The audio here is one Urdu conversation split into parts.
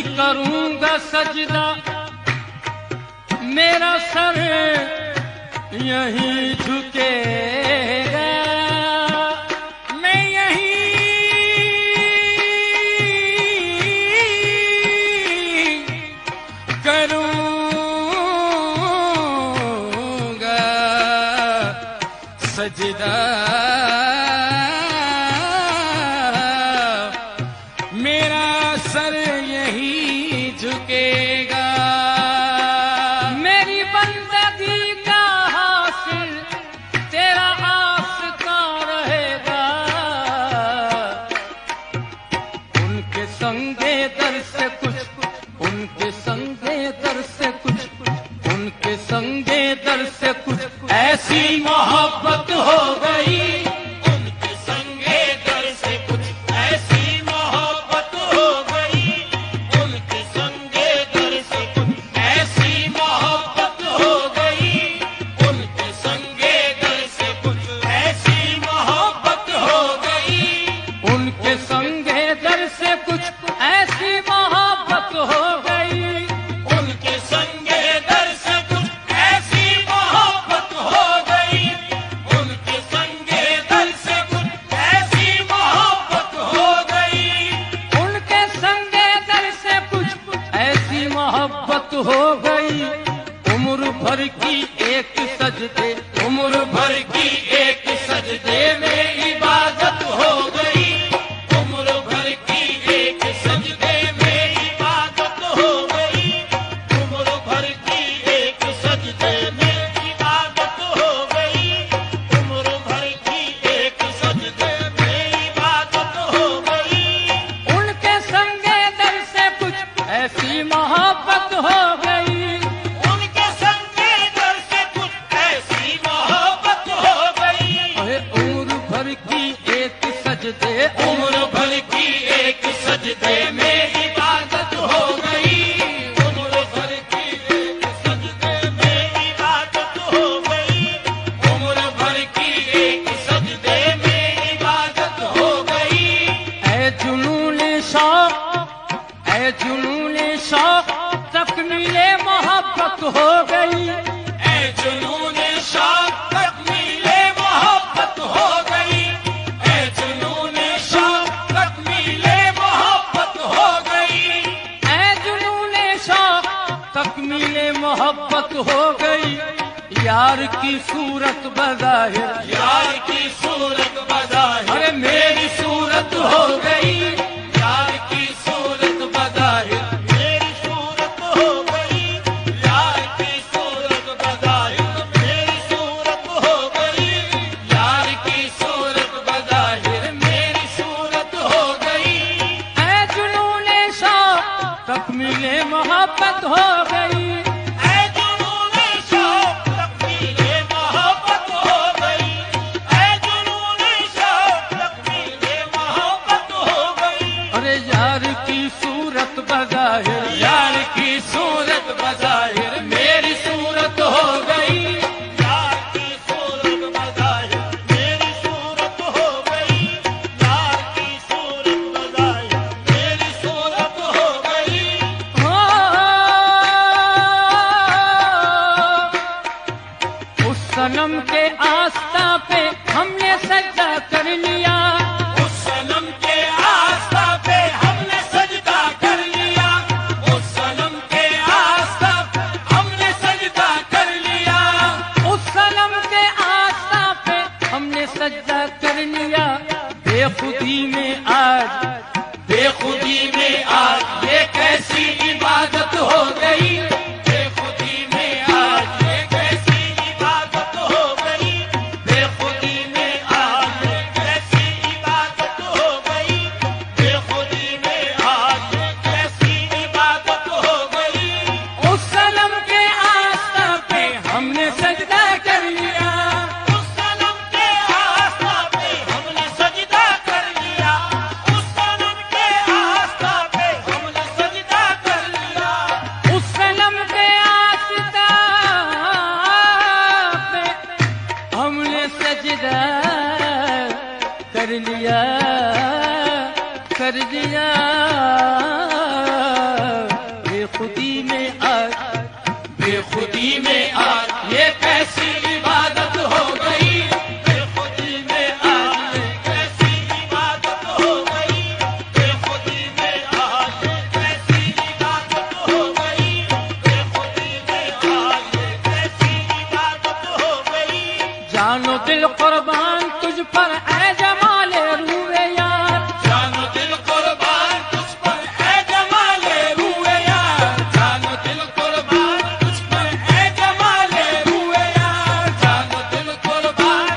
نہیں کروں گا سجدہ میرا سر یہیں جھکے گا میں یہیں کروں گا سجدہ میرا سر یہی جھکے گا میری بندگی کا حاصل تیرا آستا رہے گا ان کے سنگے در سے کچھ ان کے سنگے در سے کچھ ان کے سنگے در سے کچھ ایسی محبت ہو گئی ہو گئی عمر بھر کی ایک سجدے عمر بھر کی ایک سجدے میں عبادت ہو گئی عمر بھر کی ایک سجدے میں عبادت ہو گئی عمر بھر کی ایک سجدے میں عبادت ہو گئی عمر بھر کی ایک سجدے میں عبادت ہو گئی ان کے سنگے در سے کچھ ایسی محبت ہو گئی ان کے سنگے در سے کچھ ایسی محبت ہو گئی عمر بھر کی ایک سجدے عمر بھر کی ایک سجدے میں عبادت ہو گئی عمر بھر کی ایک سجدے میں عبادت ہو گئی عمر بھر کی ایک سجدے میں عبادت ہو گئی اے جنون شوق اے جنون شوق تکمیل محبت ہو گئی اے جنون شوق تکمیل محبت ہو گئی اے جنون شوق تکمیل محبت ہو گئی اے جنون شوق تکمیل محبت ہو گئی یار کی صورت بظاہر یار کی صورت بظاہر میری صورت ہو گئی یار کی صورت بظاہر تکمیل محبت ہو گئی اے جنون شوق تکمیل محبت ہو گئی اے جنون شوق تکمیل محبت ہو گئی ارے یار کی صورت بظاہر یار کی صورت بظاہر میری صورت ہو گئی یار کی صورت بظاہر میری صورت ہو گئی یار کی صورت بظاہر میری صورت ہو گئی صنم کے آستہ پہ ہم نے سجدہ کر لیا اس صنم کے آستہ پہ ہم نے سجدہ کر لیا اس صنم کے آستہ پہ ہم نے سجدہ کر لیا اس صنم کے آستہ پہ ہم نے سجدہ کر لیا بے خودی میں آج یہ کیسی عبادت ہو گئی کر دیا بے خودی میں آج یہ کیسی عبادت ہو گئی، بے خودی میں آج یہ کیسی عبادت ہو گئی، بے خودی میں آج یہ کیسی عبادت ہو گئی، بے خودی میں آج یہ کیسی عبادت ہو گئی۔ جانو دل قربان تجھ پر اے جمال روئے یار، جانو دل قربان تجھ پر اے جمال روئے یار، جانو دل قربان تجھ پر اے جمال روئے یار، جانو دل قربان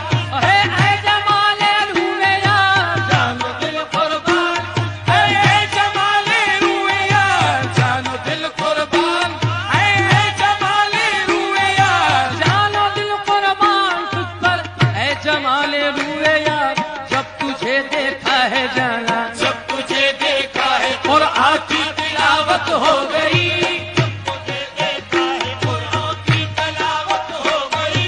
اے جمال روئے یار، جانو دل قربان اے جمال روئے یار، جانو دل قربان اے جمال روئے یار، جانو دل قربان تجھ پر اے جمال روئے یار، جب تجھے دیکھا ہے جانا جب تجھے دیکھا ہے قرآن کی تلاوت ہو گئی، جب تجھے دیکھا ہے قرآن کی تلاوت ہو گئی،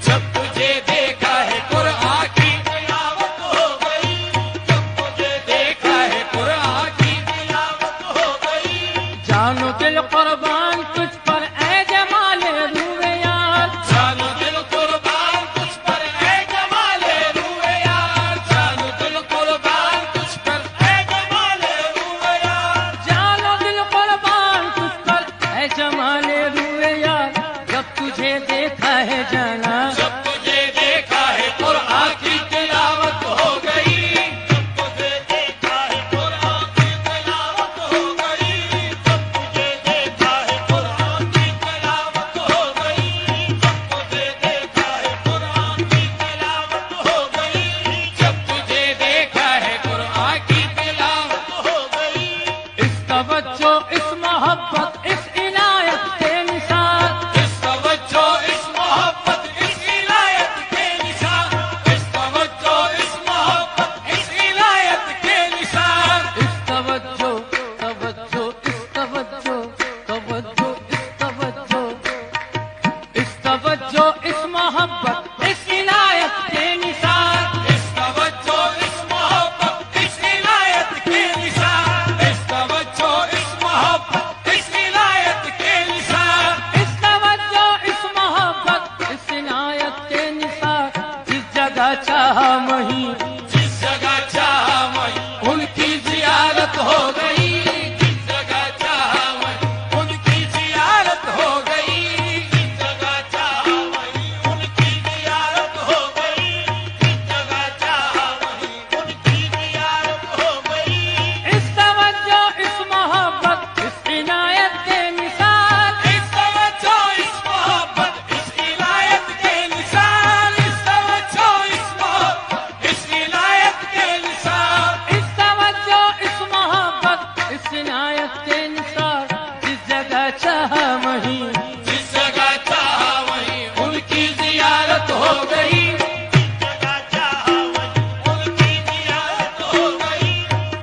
جب تجھے دیکھا ہے قرآن کی تلاوت ہو گئی، جب تجھے دیکھا ہے قرآن کی تلاوت ہو گئی۔ جانو دل قربان تجھ پر اے جمال روئے یار، جانو دل قربان تجھ پر اے جمال روئے یار، جانو دل قربان تجھ پر اے جمال روئے یار، جانو دل قربان تجھ پر اے جمال روئے یار، جب تجھے دیکھا ہے جانا جب تجھے دیکھا ہے قرآن کی تلاوت ہو گئی، جب تجھے دیکھا ہے قرآن کی تلاوت ہو گئی، جب تجھے دیکھا ہے قرآن کی تلاوت ہو گئی، جب تجھے دیکھا ہے قرآن کی تلاوت ہو گئی، جب تجھے دیکھا ہے قرآن کی تلاوت ہو گئی۔ اس توجہ اس محبت اس عنایت کے مثال، اس توجہ اس محبت اس عنایت کے نشان، اس توجہ اس محبت اس عنایت کے نشان، اس توجہ توجہ اس توجہ توجہ اس توجہ اس توجہ اس محبت اس عنایت کے نثار، اس توجہ اس محبت اس عنایت کے نشان، اس توجہ اس محبت اس عنایت کے نشان، اس توجہ اس محبت اس عنایت کے نثار، جس جگہ چاہا وہیں جس جگہ چاہا وہیں ان کی زیارت ہو گئی، جس جگہ چاہا وہیں ان کی زیارت ہو گئی، جس جگہ چاہا وہیں ان کی زیارت ہو گئی، جس جگہ چاہا وہیں ان کی زیارت ہو گئی۔ اس توجہ اس محبت اس عنایت کے نثار، اس توجہ اس محبت اس عنایت کے نشان، اس توجہ اس محبت اس عنایت کے نشان، اس توجہ اس محبت اس عنایت کے نثار، جس جگہ چاہا وہیں جس جگہ چاہا وہیں ان کی زیارت ہو گئی، جس جگہ چاہا وہیں ان کی زیارت ہو گئی،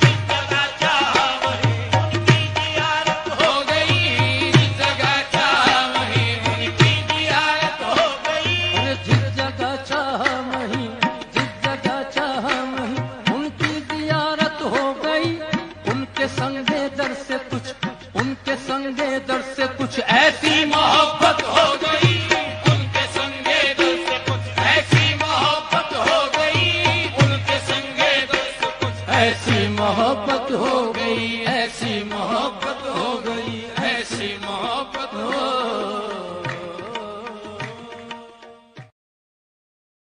جس جگہ چاہا وہیں ان کی زیارت ہو گئی، جس جگہ چاہا وہیں ان کی زیارت ہو گئی۔ اور جس جگہ چاہا وہیں جس جگہ چاہا وہیں ان کی زیارت ہو گئی، ان کے سنگے در سے کچھ ان کے سنگے در سے کچھ ایسی محبت ہو گئی، ان کے سنگے دل سے کچھ ایسی محبت ہو گئی، ان کے سنگے دل سے کچھ ایسی محبت ہو گئی، ایسی محبت ہو گئی، ایسی محبت ہو